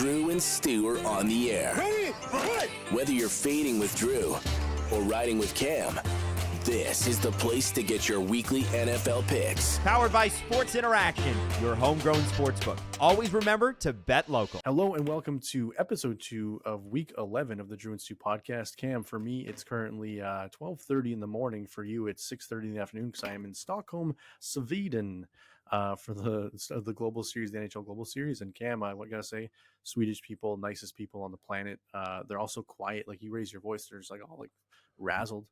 Drew and Stu are on the air. Ready? Right. Whether you're fading with Drew or riding with Cam, this is the place to get your weekly NFL picks. Powered by Sports Interaction, your homegrown sportsbook. Always remember to bet local. Hello and welcome to episode 2 of week 11 of the Drew and Stu podcast. Cam, for me, it's currently 12:30 in the morning. For you, it's 6:30 in the afternoon because I am in Stockholm, Sweden, for the Global Series, the NHL Global Series. And Cam, what gotta say, Swedish people, nicest people on the planet. They're also quiet. Like, you raise your voice, they're just like all like razzled.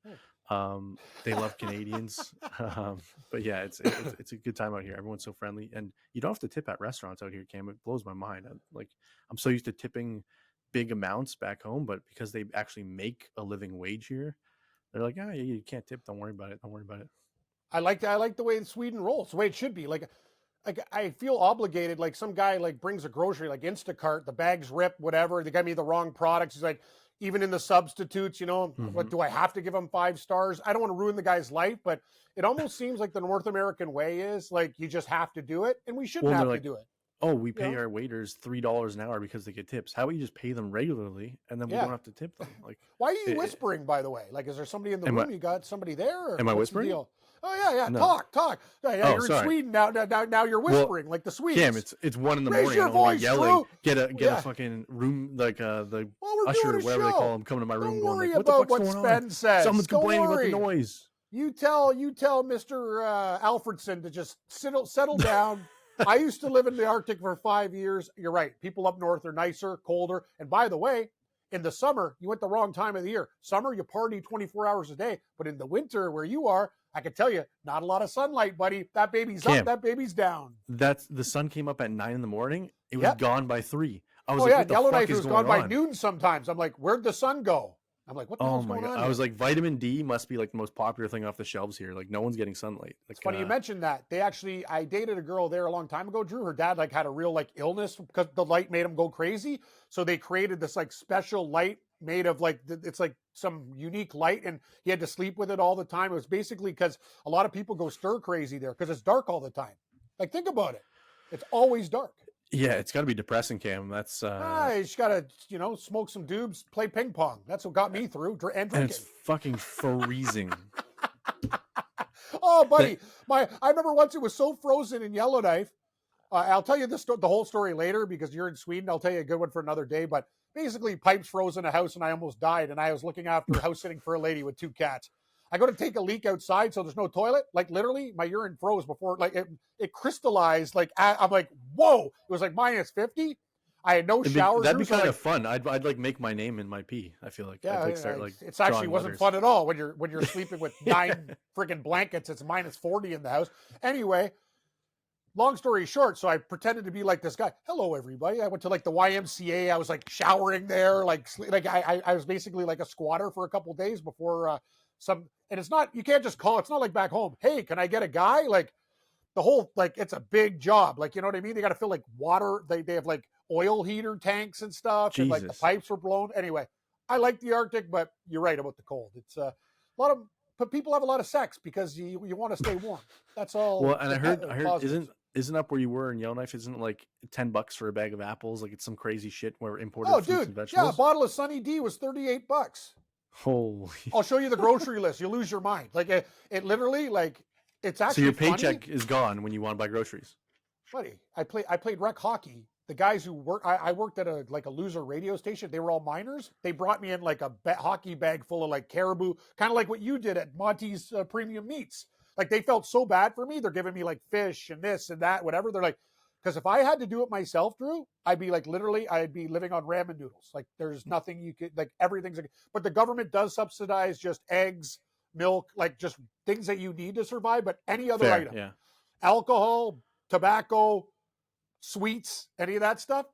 They love Canadians. But yeah, it's a good time out here. Everyone's so friendly, and you don't have to tip at restaurants out here, Cam. It blows my mind. I'm so used to tipping big amounts back home, but because they actually make a living wage here, they're like, you can't tip. Don't worry about it. I like the way Sweden rolls, the way it should be. Like I feel obligated. Like some guy like brings a grocery, like Instacart, the bags rip, whatever. They got me the wrong products. He's like, even in the substitutes, what do I have to give him 5 stars? I don't want to ruin the guy's life, but it almost seems like the North American way is like, you just have to do it, and we shouldn't have to do it. Oh, we pay our waiters $3 an hour because they get tips. How about you just pay them regularly and then we don't have to tip them? Like, why are you whispering, by the way? Like, is there somebody in the room? You got somebody there? Am I whispering? Oh yeah. No. Talk. Yeah, you're in Sweden now. Now you're whispering like the Swedes. Cam, it's 1 in the morning. Your voice, yelling. Drew. Get a fucking room, like the usher, whatever they call them, coming to my room. Don't worry going, like, about what what Sven says. Someone's complaining about the noise. You tell Mr. Alfredson to just settle down. I used to live in the Arctic for 5 years. You're right. People up north are nicer, colder. And by the way, in the summer, you went the wrong time of the year. Summer, you party 24 hours a day. But in the winter, where you are, I can tell you, not a lot of sunlight, buddy. That baby's up, that baby's down. The sun came up at 9 in the morning. It was gone by 3. I was Yellowknife was gone by noon sometimes. I'm like, where'd the sun go? I'm like, what the hell's going on? I was like, vitamin D must be like the most popular thing off the shelves here. Like, no one's getting sunlight. Like, it's funny you mentioned that. I dated a girl there a long time ago, Drew. Her dad like had a real like illness because the light made him go crazy. So they created this like special light made of like, it's like some unique light, and he had to sleep with it all the time. It was basically because a lot of people go stir crazy there because it's dark all the time. Like, think about it. It's always dark. Yeah, it's got to be depressing, Cam. That's you just gotta, smoke some doobs, play ping pong. That's what got me through. And drinking. And it's fucking freezing. Oh, buddy, I remember once it was so frozen in Yellowknife. I'll tell you the whole story later because you're in Sweden. I'll tell you a good one for another day. But basically, pipes froze in a house, and I almost died. And I was looking after house sitting for a lady with 2 cats. I go to take a leak outside, so there's no toilet. Like, literally, my urine froze before, like, it crystallized. Like, I'm like, whoa! It was like minus 50. I had no shower. That'd be kind of fun. I'd like make my name in my pee. I feel like I'd start like. It's actually wasn't fun at all when you're sleeping with 9 freaking blankets. It's minus 40 in the house. Anyway, long story short, so I pretended to be like this guy. Hello, everybody. I went to like the YMCA. I was like showering there, like I was basically like a squatter for a couple days before and it's not, you can't just call, it's not like back home. Hey, can I get a guy? Like the whole, like, it's a big job. Like, you know what I mean? They got to fill like water. They have like oil heater tanks and stuff. Jesus. And like the pipes were blown. Anyway, I like the Arctic, but you're right about the cold. It's but people have a lot of sex because you want to stay warm. That's all. Well, and I heard isn't up where you were in Yellowknife? Isn't it like $10 for a bag of apples? Like, it's some crazy shit where imported fruits and vegetables. Yeah, a bottle of Sunny D was $38. Holy! I'll show you the grocery list. You'll lose your mind. Like it literally, like, it's actually. So your paycheck is gone when you want to buy groceries. Buddy, I played rec hockey. The guys who work, I worked at a loser radio station. They were all miners. They brought me in like a hockey bag full of like caribou, kind of like what you did at Monty's Premium Meats. Like, they felt so bad for me. They're giving me like fish and this and that, whatever. They're like, because if I had to do it myself, Drew, I'd be like, literally, I'd be living on ramen noodles. Like, there's nothing you could, like, everything's, but the government does subsidize just eggs, milk, like just things that you need to survive. But any other item, alcohol, tobacco, sweets, any of that stuff,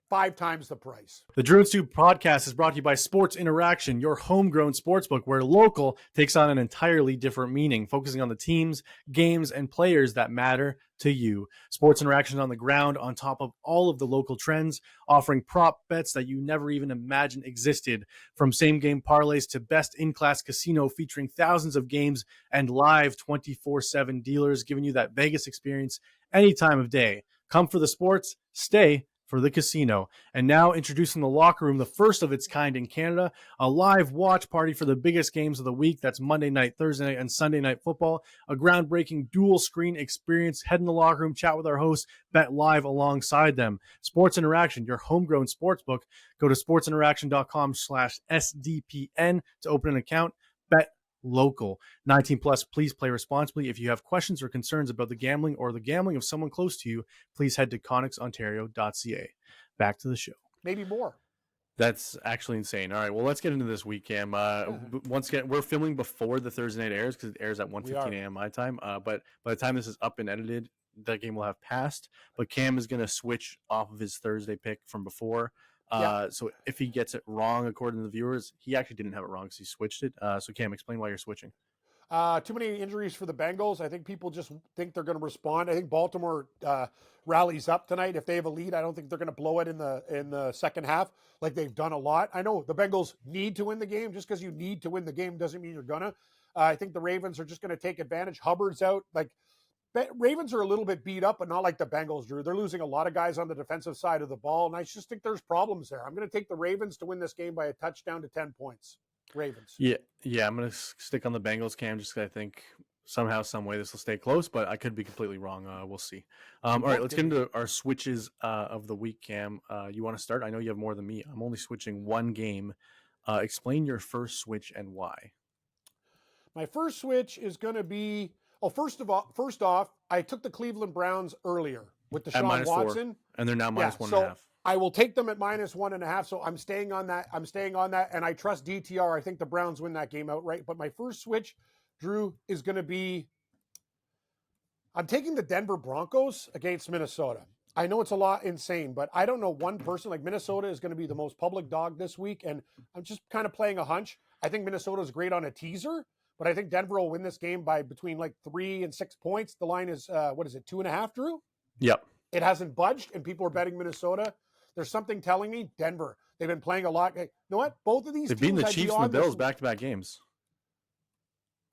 5 times the price. The Drew and Stu podcast is brought to you by Sports Interaction, your homegrown sportsbook where local takes on an entirely different meaning, focusing on the teams, games, and players that matter to you. Sports Interaction on the ground on top of all of the local trends, offering prop bets that you never even imagined existed, from same-game parlays to best-in-class casino featuring thousands of games and live 24/7 dealers, giving you that Vegas experience any time of day. Come for the sports, stay for the casino. And now introducing the Locker Room, the first of its kind in Canada, a live watch party for the biggest games of the week. That's Monday night, Thursday night, and Sunday night football. A groundbreaking dual screen experience. Head in the Locker Room, chat with our hosts, bet live alongside them. Sports Interaction, your homegrown sportsbook. Go to sportsinteraction.com/SDPN to open an account. Bet local. 19 plus, please play responsibly. If you have questions or concerns about the gambling or the gambling of someone close to you, please head to connexontario.ca. Back to the show. Maybe more. That's actually insane. All right, well, let's get into this week, Cam. Once again, we're filming before the Thursday night airs because it airs at 1:15 a.m. my time. But by the time this is up and edited, that game will have passed. But Cam is going to switch off of his Thursday pick from before. So if he gets it wrong, according to the viewers, he actually didn't have it wrong because he switched it. So Cam, explain why you're switching. Too many injuries for the Bengals. I think people just think they're going to respond. I think Baltimore rallies up tonight. If they have a lead, I don't think they're going to blow it in the second half like they've done a lot. I know the Bengals need to win the game. Just because you need to win the game doesn't mean you're gonna. I think the Ravens are just going to take advantage. Hubbard's out. Ravens are a little bit beat up, but not like the Bengals, Drew. They're losing a lot of guys on the defensive side of the ball, and I just think there's problems there. I'm going to take the Ravens to win this game by a touchdown to 10 points. Ravens. Yeah, I'm going to stick on the Bengals, Cam, just because I think somehow, some way this will stay close, but I could be completely wrong. We'll see. All right, let's get into our switches of the week, Cam. You want to start? I know you have more than me. I'm only switching one game. Explain your first switch and why. My first switch is going to be first off, I took the Cleveland Browns earlier with Deshaun Watson, 4, and they're now minus 1.5. I will take them at minus 1.5. So I'm staying on that. And I trust DTR. I think the Browns win that game outright. But my first switch, Drew, is going to be I'm taking the Denver Broncos against Minnesota. I know it's a lot insane, but I don't know one person. Like Minnesota is going to be the most public dog this week, and I'm just kind of playing a hunch. I think Minnesota is great on a teaser. But I think Denver will win this game by between 3 and 6 points. The line is, 2.5, Drew? Yep. It hasn't budged, and people are betting Minnesota. There's something telling me Denver. They've been playing a lot. You know what? Both of these They've teams beaten the Chiefs and the Bills back-to-back games.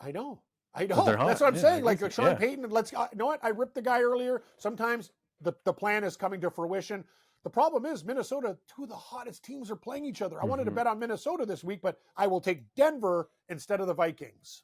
I know. That's what I'm saying. Sean Payton, you know what? I ripped the guy earlier. Sometimes the plan is coming to fruition. The problem is Minnesota, two of the hottest teams are playing each other. I wanted to bet on Minnesota this week, but I will take Denver instead of the Vikings.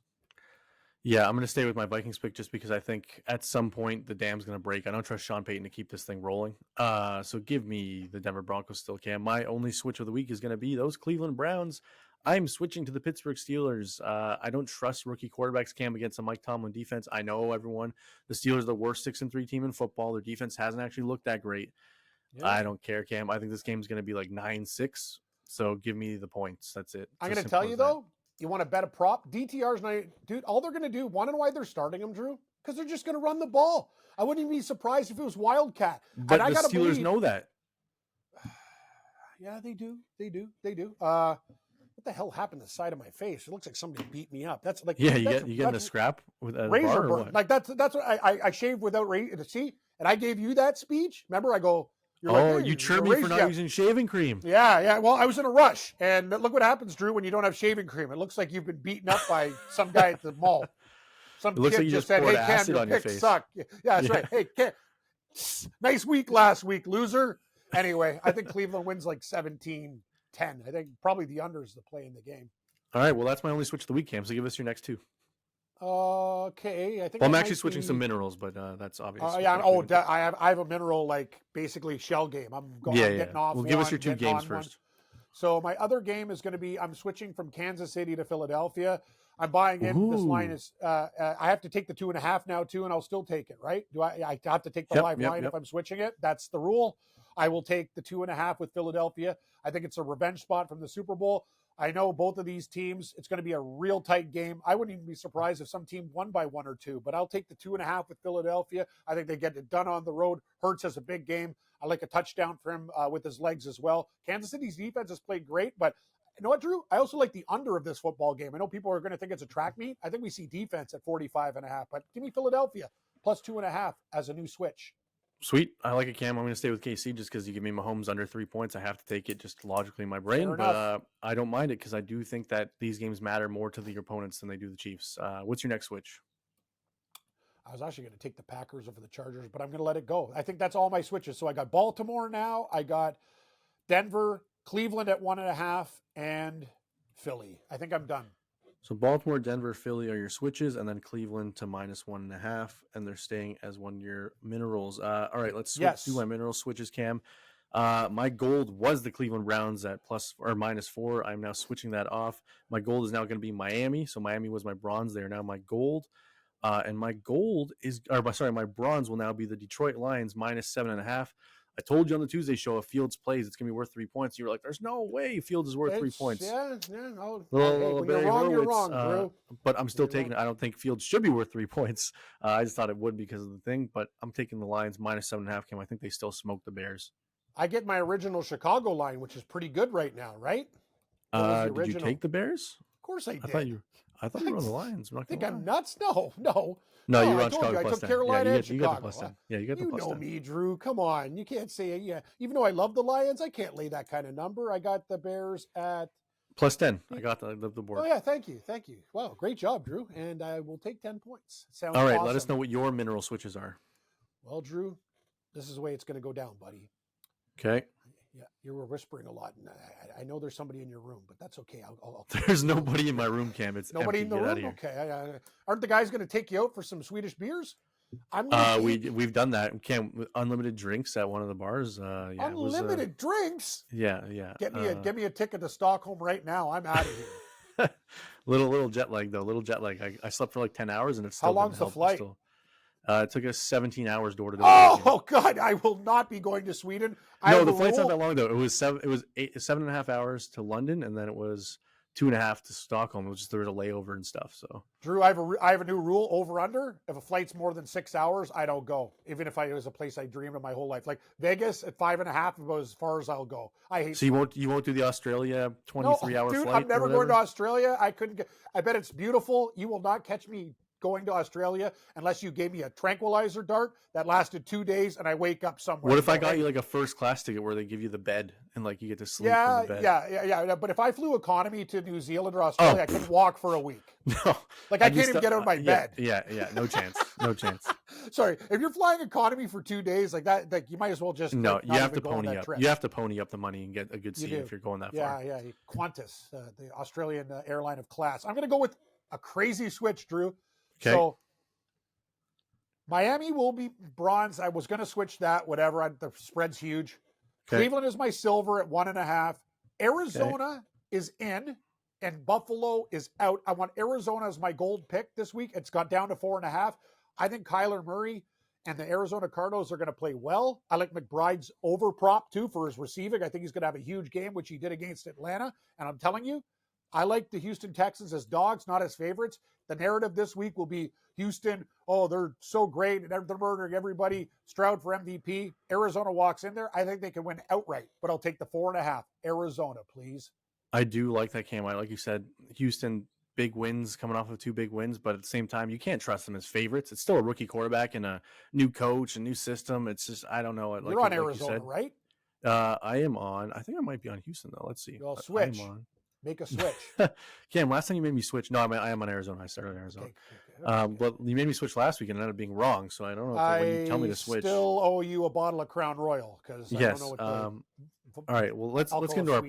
Yeah, I'm going to stay with my Vikings pick just because I think at some point the dam's going to break. I don't trust Sean Payton to keep this thing rolling. So give me the Denver Broncos still, Cam. My only switch of the week is going to be those Cleveland Browns. I'm switching to the Pittsburgh Steelers. I don't trust rookie quarterbacks, Cam, against a Mike Tomlin defense. I know everyone. The Steelers are the worst 6-3 team in football. Their defense hasn't actually looked that great. Yeah. I don't care, Cam. I think this game is going to be 9-6. So give me the points. That's it. I'm going to tell you, though, you want to bet a prop? DTR's not, dude, all they're going to do, want to know why they're starting them, Drew? Because they're just going to run the ball. I wouldn't even be surprised if it was Wildcat. But the Steelers know that. Yeah, they do. What the hell happened to the side of my face? It looks like somebody beat me up. That's you getting a scrap with a razor bar or burn. what? That's what I shaved without razor. See, and I gave you that speech. Remember, I go. You chirped me for not using shaving cream. Yeah. Well, I was in a rush, and look what happens, Drew, when you don't have shaving cream. It looks like you've been beaten up by some guy at the mall. Some kid like just said, "Hey, Cam, your picks suck." Yeah, that's right. Hey, Cam, nice week last week, loser. Anyway, I think Cleveland wins 17-10. I think probably the under is the play in the game. All right. Well, that's my only switch of the week, Cam. So give us your next two. Okay, I think. Well, I'm actually switching some minerals, but that's obvious. I have a mineral basically shell game. I'm getting off. Well, give us your two games first. So my other game is going to be I'm switching from Kansas City to Philadelphia. I'm buying in. Ooh. This line is I have to take the 2.5 now too, and I'll still take it. Right? Do I have to take the live line if I'm switching it? That's the rule. I will take the 2.5 with Philadelphia. I think it's a revenge spot from the Super Bowl. I know both of these teams, it's going to be a real tight game. I wouldn't even be surprised if some team won by 1 or 2, but I'll take the 2.5 with Philadelphia. I think they get it done on the road. Hurts has a big game. I like a touchdown for him with his legs as well. Kansas City's defense has played great, but you know what, Drew? I also like the under of this football game. I know people are going to think it's a track meet. I think we see defense at 45.5, but give me Philadelphia plus 2.5 as a new switch. Sweet. I like it, Cam. I'm going to stay with KC just because you give me Mahomes under 3 points. I have to take it just logically in my brain, but I don't mind it because I do think that these games matter more to the opponents than they do the Chiefs. What's your next switch? was actually going to take the Packers over the Chargers, but I'm going to let it go. I think that's all my switches. So I got Baltimore now. I got Denver, Cleveland at 1.5, and Philly. I think I'm done. So Baltimore, Denver, Philly are your switches, and then Cleveland to -1.5, and they're staying as 1 year minerals. All right, let's do my mineral switches, Cam. My gold was the Cleveland Browns at -4. I'm now switching that off. My gold is now going to be Miami. So Miami was my bronze. They are now my gold. And my my bronze will now be the Detroit Lions -7.5. I told you on the Tuesday show, if Fields plays, it's going to be worth 3 points. You were like, there's no way Fields is worth 3 points. Yeah, no. When you're wrong, you're wrong, Drew. But I'm still taking it. I don't think Fields should be worth 3 points. I just thought it would because of the thing. But I'm taking the Lions -7.5, Cam. I think they still smoke the Bears. I get my original Chicago line, which is pretty good right now, right? Did you take the Bears? Of course I did. I thought you were on the Lions. I'm not think gonna I'm lie. nuts? No. No, you were I on told Chicago you, plus I took 10. Carolina and You got Chicago. the plus 10. Yeah, you got the You plus know 10. me, Drew. Come on. You can't say, yeah. Even though I love the Lions, I can't lay that kind of number. I got the Bears at plus 10. I got the board. Oh, yeah. Thank you. Wow. Great job, Drew. And I will take 10 points. Sounds All right. awesome. Let us know what your mineral switches are. Well, Drew, this is the way it's going to go down, buddy. Okay. Yeah, you were whispering a lot, and I know there's somebody in your room, but that's okay. I'll There's nobody in my room, Cam. It's nobody empty. in the Get room. out of here. Okay, aren't the guys going to take you out for some Swedish beers? We've done that. Cam, unlimited drinks at one of the bars. Unlimited drinks. Yeah. Get me a ticket to Stockholm right now. I'm out of here. little jet lag though. Little jet lag. I slept for like 10 hours, and it's still how long's the flight? It took us 17 hours door to door. Oh God, I will not be going to Sweden. No, the flight's not that long though. It was 7.5 hours to London, and then it was 2.5 to Stockholm. It was just there was a layover and stuff. So Drew, I have a new rule: over under. If a flight's more than 6 hours, I don't go. Even if it was a place I dreamed of my whole life, like Vegas at 5.5, about as far as I'll go. I hate. So you won't do the Australia 23-hour dude, flight? I'm never going to Australia. I couldn't get. I bet it's beautiful. You will not catch me going to Australia unless you gave me a tranquilizer dart that lasted 2 days and I wake up somewhere. What if I got you like a first class ticket where they give you the bed and like you get to sleep in the bed? Yeah. But if I flew economy to New Zealand or Australia, I couldn't walk for a week. No. Like I can't even get out of my bed. Yeah. No chance. No chance. Sorry. If you're flying economy for 2 days like that, like you might as well just no. You have to pony up. You have to pony up the money and get a good seat if you're going that far. Yeah. Qantas, the Australian airline of class. I'm going to go with a crazy switch, Drew. Okay. So Miami will be bronze. I was going to switch that, whatever. The spread's huge. Okay. Cleveland is my silver at 1.5. Arizona is in, and Buffalo is out. I want Arizona as my gold pick this week. It's got down to 4.5. I think Kyler Murray and the Arizona Cardinals are going to play well. I like McBride's over prop, too, for his receiving. I think he's going to have a huge game, which he did against Atlanta. And I'm telling you, I like the Houston Texans as dogs, not as favorites. The narrative this week will be Houston, they're so great and they're murdering everybody. Stroud for MVP. Arizona walks in there. I think they can win outright, but I'll take the 4.5. Arizona, please. I do like that, Cam. Like you said, Houston, big wins, coming off of 2 big wins, but at the same time, you can't trust them as favorites. It's still a rookie quarterback and a new coach, a new system. It's just, I don't know. You're on Arizona, right? I am on. I think I might be on Houston, though. Let's see. Well, switch. Make a switch. Cam, last time you made me switch. No, I am on Arizona. I started on Arizona. Okay. But you made me switch last week and ended up being wrong. So I don't know if when you tell me to switch. I still owe you a bottle of Crown Royal because I don't know what all right. Well, let's get into our.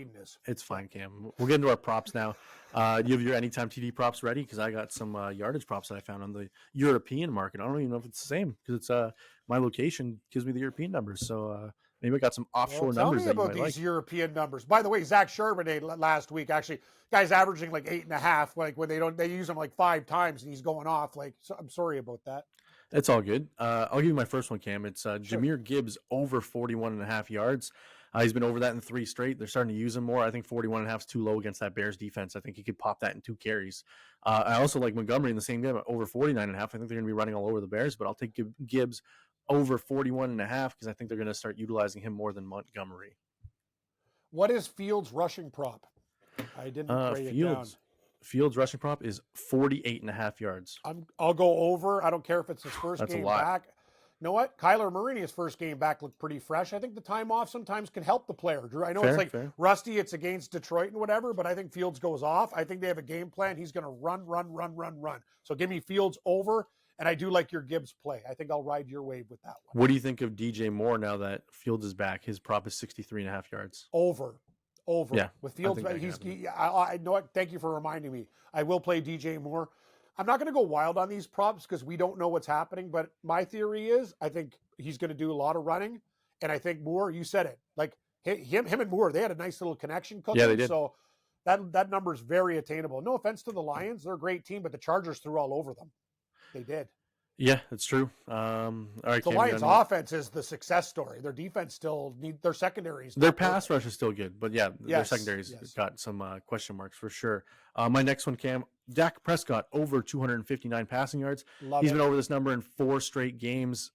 It's fine, Cam. We'll get into our props now. You have your anytime TD props ready because I got some yardage props that I found on the European market. I don't even know if it's the same because it's my location gives me the European numbers. So maybe I got some offshore numbers. Tell me about these European numbers. By the way, Zach Charbonnet last week, actually, guy's averaging like 8.5. Like when they use him like 5 times and he's going off. Like, so I'm sorry about that. It's all good. I'll give you my first one, Cam. It's Jahmyr Gibbs over 41.5 yards. He's been over that in 3 straight. They're starting to use him more. I think 41.5 is too low against that Bears defense. I think he could pop that in 2 carries. I also like Montgomery in the same game, over 49.5. I think they're going to be running all over the Bears, but I'll take Gibbs over 41.5 because I think they're going to start utilizing him more than Montgomery. What is Fields' rushing prop? I didn't write it down. Fields' rushing prop is 48.5 yards. I'll go over. I don't care if it's his first game back. You know what? Kyler Murray, his first game back, looked pretty fresh. I think the time off sometimes can help the player, Drew. I know it's rusty. It's against Detroit and whatever, but I think Fields goes off. I think they have a game plan. He's going to run. So give me Fields over. And I do like your Gibbs play. I think I'll ride your wave with that one. What do you think of DJ Moore now that Fields is back? His prop is 63.5 yards. Over. Yeah, With Fields, I know what. Thank you for reminding me. I will play DJ Moore. I'm not going to go wild on these props because we don't know what's happening. But my theory is, I think he's going to do a lot of running, and I think Moore. You said it. Like him and Moore, they had a nice little connection cooking. Yeah, they did. So that number is very attainable. No offense to the Lions, they're a great team, but the Chargers threw all over them. They did. Yeah, that's true. All right, the Lions' offense is the success story. Their defense still need their secondaries. Their pass rush is still good, but yeah, their secondaries got some question marks for sure. My next one, Cam, Dak Prescott over 259 passing yards. He's been over this number in 4 straight games.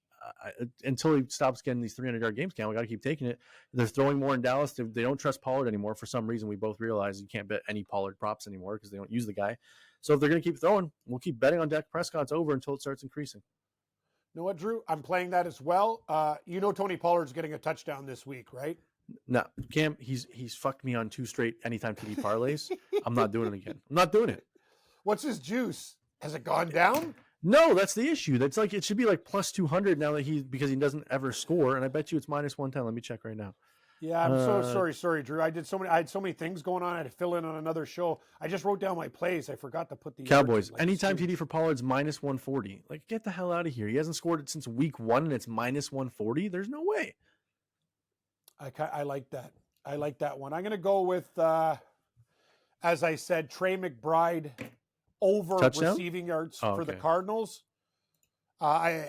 Until he stops getting these 300-yard games, Cam, we got to keep taking it. They're throwing more in Dallas. They don't trust Pollard anymore. For some reason, we both realize you can't bet any Pollard props anymore because they don't use the guy. So if they're going to keep throwing, we'll keep betting on Dak Prescott's over until it starts increasing. You know what, Drew? I'm playing that as well. Tony Pollard's getting a touchdown this week, right? No, Cam, he's fucked me on 2 straight anytime TD parlays. I'm not doing it again. I'm not doing it. What's his juice? Has it gone down? No, that's the issue. That's like it should be like plus 200 now that because he doesn't ever score, and I bet you it's minus 110. Let me check right now. Yeah, I'm so sorry, Drew. I had so many things going on. I had to fill in on another show. I just wrote down my plays. I forgot to put the Cowboys. Anytime TD for Pollard's minus 140. Like, get the hell out of here. He hasn't scored it since week 1, and it's minus 140. There's no way. I like that. I like that one. I'm going to go with, as I said, Trey McBride over touchdown? Receiving yards for the Cardinals. I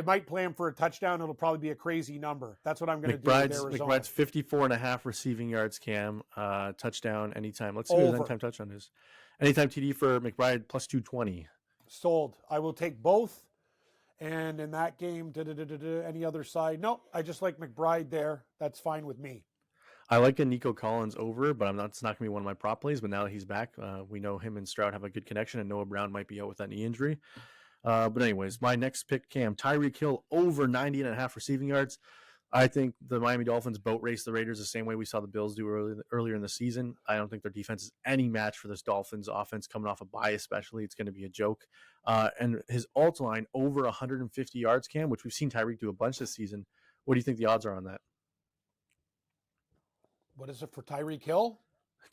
might play him for a touchdown. It'll probably be a crazy number. That's what I'm going to do with Arizona. McBride's 54.5 receiving yards, Cam. Touchdown anytime. Let's see what his anytime touchdown is. Anytime TD for McBride plus 220. Sold. I will take both. And in that game, any other side? No, I just like McBride there. That's fine with me. I like a Nico Collins over, but it's not going to be one of my prop plays. But now that he's back, we know him and Stroud have a good connection, and Noah Brown might be out with that knee injury. But anyways, my next pick, Cam, Tyreek Hill over 90.5 receiving yards. I think the Miami Dolphins boat race the Raiders the same way we saw the Bills do earlier in the season. I don't think their defense is any match for this Dolphins offense coming off a bye, especially. It's going to be a joke. And his alt line over 150 yards, Cam, which we've seen Tyreek do a bunch this season. What do you think the odds are on that? What is it for Tyreek Hill?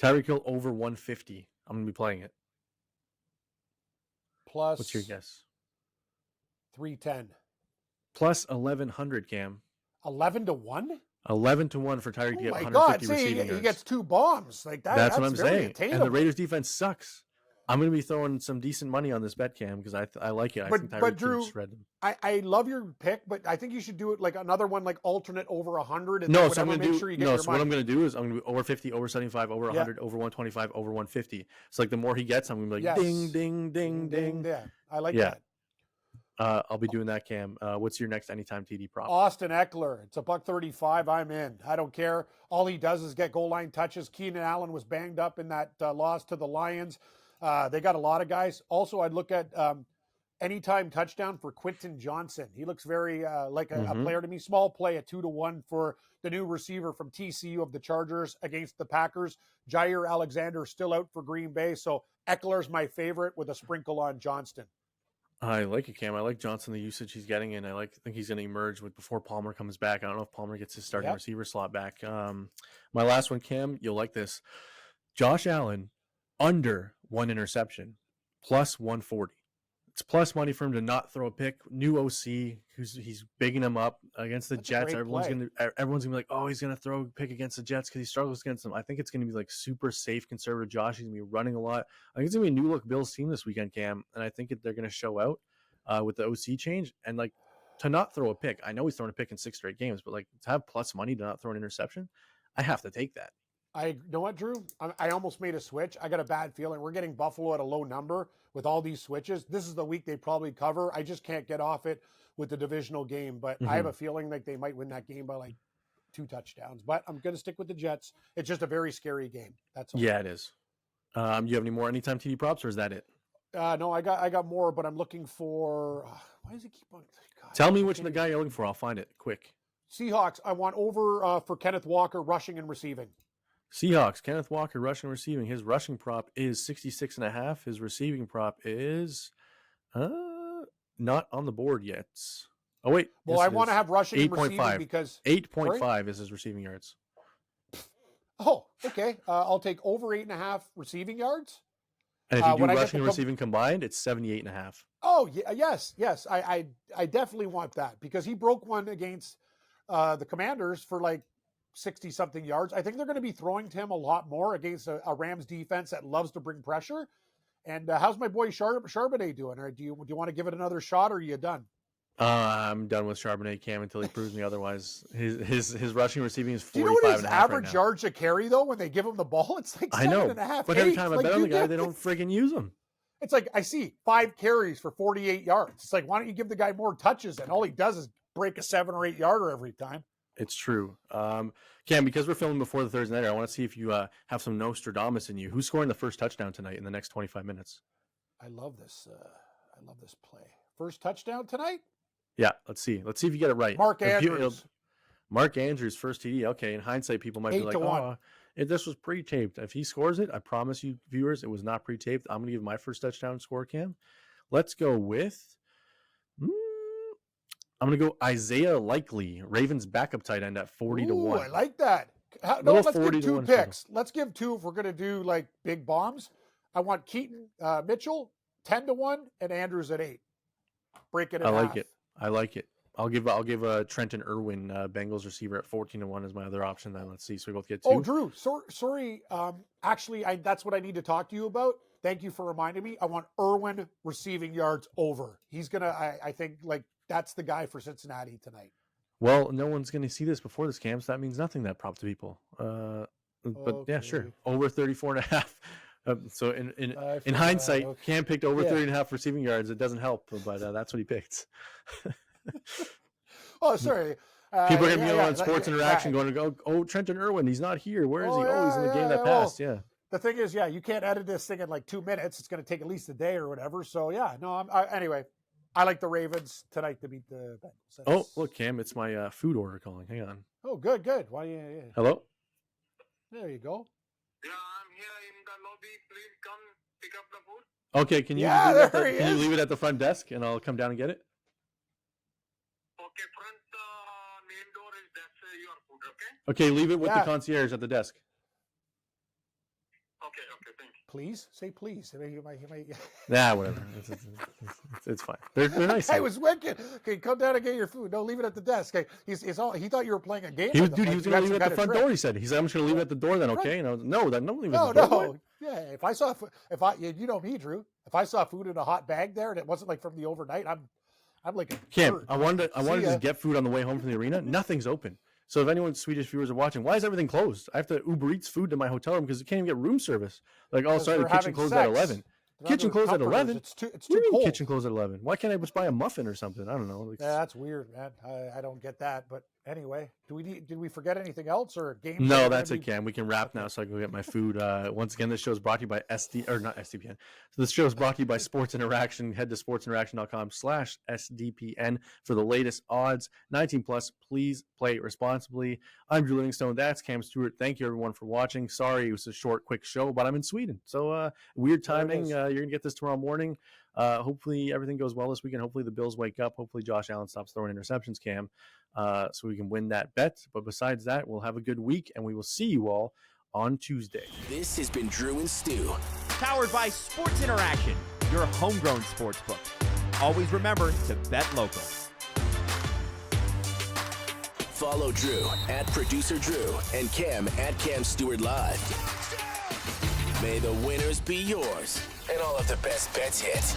Tyreek Hill over 150. I'm going to be playing it. Plus. What's your guess? 310. Plus 1,100, Cam. 11 to 1? 11 to 1 for Tyreek to get 150 God. receiving yards. He gets 2 bombs like that. That's what I'm saying. Attainable. And the Raiders defense sucks. I'm going to be throwing some decent money on this bet, Cam, because I like it. I think Tyreek Drew, can shred them. I love your pick, but I think you should do it like another one, like alternate over 100. No, so I'm going to do. No, so what I'm going to do is I'm going to be over 50, over 75, over 100, over 125, over 150. So like the more he gets, I'm going to be like ding, ding, ding, ding. Yeah, I like that. I'll be doing that, Cam. What's your next anytime TD prop? Austin Eckler. It's $135. I'm in. I don't care. All he does is get goal line touches. Keenan Allen was banged up in that loss to the Lions. They got a lot of guys. Also, I'd look at anytime touchdown for Quentin Johnson. He looks very like a player to me. Small play at 2-1 for the new receiver from TCU of the Chargers against the Packers. Jair Alexander still out for Green Bay. So Eckler's my favorite with a sprinkle on Johnston. I like it, Cam. I like Johnson, the usage he's getting, and I think he's going to emerge before Palmer comes back. I don't know if Palmer gets his starting receiver slot back. My last one, Cam, you'll like this. Josh Allen, under 1 interception, plus 140. It's plus money for him to not throw a pick. New OC, he's bigging him up against the Jets. Everyone's gonna be like, oh, he's gonna throw a pick against the Jets because he struggles against them. I think it's gonna be like super safe, conservative. Josh, he's gonna be running a lot. I think it's gonna be a new look Bills team this weekend, Cam, and I think they're gonna show out with the OC change and like to not throw a pick. I know he's thrown a pick in 6 straight games, but like to have plus money to not throw an interception, I have to take that. You know what, Drew? I almost made a switch. I got a bad feeling. We're getting Buffalo at a low number with all these switches. This is the week they probably cover. I just can't get off it with the divisional game, but I have a feeling like they might win that game by like 2 touchdowns. But I'm going to stick with the Jets. It's just a very scary game. That's all. Yeah, it is. You have any more anytime TD props, or is that it? No, I got more, but I'm looking for. Why does it keep on? God, Tell me which the guy you're looking for. I'll find it quick. Seahawks. I want over for Kenneth Walker rushing and receiving. Seahawks, Kenneth Walker, rushing and receiving. His rushing prop is 66.5. His receiving prop is not on the board yet. Oh, wait. Well, I want to have rushing and receiving 8.5. because 8.5 is his receiving yards. Oh, okay. I'll take over 8.5 receiving yards. And if you do when I get rushing and the receiving combined, it's 78.5. Oh, yeah, yes. I definitely want that because he broke one against the Commanders for like 60-something yards. I think they're going to be throwing to him a lot more against a Rams defense that loves to bring pressure. And how's my boy Charbonnet doing? Or do you want to give it another shot, or are you done? I'm done with Charbonnet, Cam, until he proves me otherwise. His rushing and receiving is 45.5. Do you know what his average right yards a carry though when they give him the ball? It's like 7.5. But every time I bet on the guy, they don't friggin' use him. It's like I see 5 carries for 48 yards. It's like, why don't you give the guy more touches? And all he does is break a 7 or 8 yarder every time. It's true. Cam, because we're filming before the Thursday night, I want to see if you have some Nostradamus in you. Who's scoring the first touchdown tonight in the next 25 minutes? I love this. I love this play. First touchdown tonight? Yeah, let's see. Let's see if you get it right. Mark Andrews. Mark Andrews, first TD. Okay, in hindsight, people might be like, oh, this was pre-taped. If he scores it, I promise you, viewers, it was not pre-taped. I'm going to give my first touchdown score, Cam. Let's go with, I'm going to go Isaiah Likely, Ravens backup tight end at 40-1. I like that. Let's give 2 picks. Let's give 2 if we're going to do like big bombs. I want Keaton Mitchell 10-1 and Andrews at 8. Break it in half. I like it. I'll give Trenton Irwin, Bengals receiver, at 14-1 as my other option. Then let's see. So we both get 2. Oh, Drew, sorry. Actually, that's what I need to talk to you about. Thank you for reminding me. I want Irwin receiving yards over. He's gonna. I think like that's the guy for Cincinnati tonight. Well, no one's going to see this before this, Cam, so that means nothing, that prop to people. But yeah, sure. Over 34.5. So in hindsight, Cam picked over 30.5 receiving yards. It doesn't help, but that's what he picked. Oh, sorry. People are going to be on Sports Interaction going to go, oh, Trenton Irwin, he's not here. Where is he? He's in the game that passed. Well, the thing is, you can't edit this thing in like 2 minutes. It's going to take at least a day or whatever. So, anyway, I like the Ravens tonight to beat the Bengals. Oh, look, Cam, it's my food order calling. Hang on. Oh, good. Why? Yeah. Hello? There you go. Yeah, I'm here in the lobby. Please come pick up the food. Okay, can you leave it at the front desk and I'll come down and get it? Okay, front main door is that's your food, okay? Okay, leave it with the concierge at the desk. Okay, thank you. Please? Say please. Nah, whatever. It's fine. They're nice. I was wicked. Okay, come down and get your food. No, leave it at the desk. Okay, he thought you were playing a game. He was going to leave it at the front door. He said, I'm just going to leave it at the door then, okay? And I was, no, don't leave it at the door. Yeah, you know me, Drew. If I saw food in a hot bag there and it wasn't like from the overnight, I'm like a Cam, bird. I wanted to just get food on the way home from the arena. Nothing's open. So if anyone's Swedish viewers are watching, why is everything closed? I have to Uber Eats food to my hotel room because you can't even get room service. Like, oh, sorry, the kitchen closed at 11. Kitchen closed at 11? It's too cold. Kitchen closed at 11. Why can't I just buy a muffin or something? I don't know. Yeah, that's weird, man. I don't get that. But anyway, did we forget anything else or games? No, that's it, Cam. We can wrap now so I can go get my food. Once again, this show is brought to you by not SDPN. So this show is brought to you by Sports Interaction. Head to sportsinteraction.com/SDPN for the latest odds. 19 plus, please play responsibly. I'm Drew Livingstone. That's Cam Stewart. Thank you, everyone, for watching. Sorry it was a short, quick show, but I'm in Sweden. So weird timing. You're going to get this tomorrow morning. Hopefully everything goes well this weekend. Hopefully the Bills wake up. Hopefully Josh Allen stops throwing interceptions, Cam, so we can win that bet. But besides that, we'll have a good week, and we will see you all on Tuesday. This has been Drew and Stu. Powered by Sports Interaction, your homegrown sports book. Always remember to bet local. Follow Drew at Producer Drew and Cam at Cam Stewart Live. May the winners be yours and all of the best bets hit.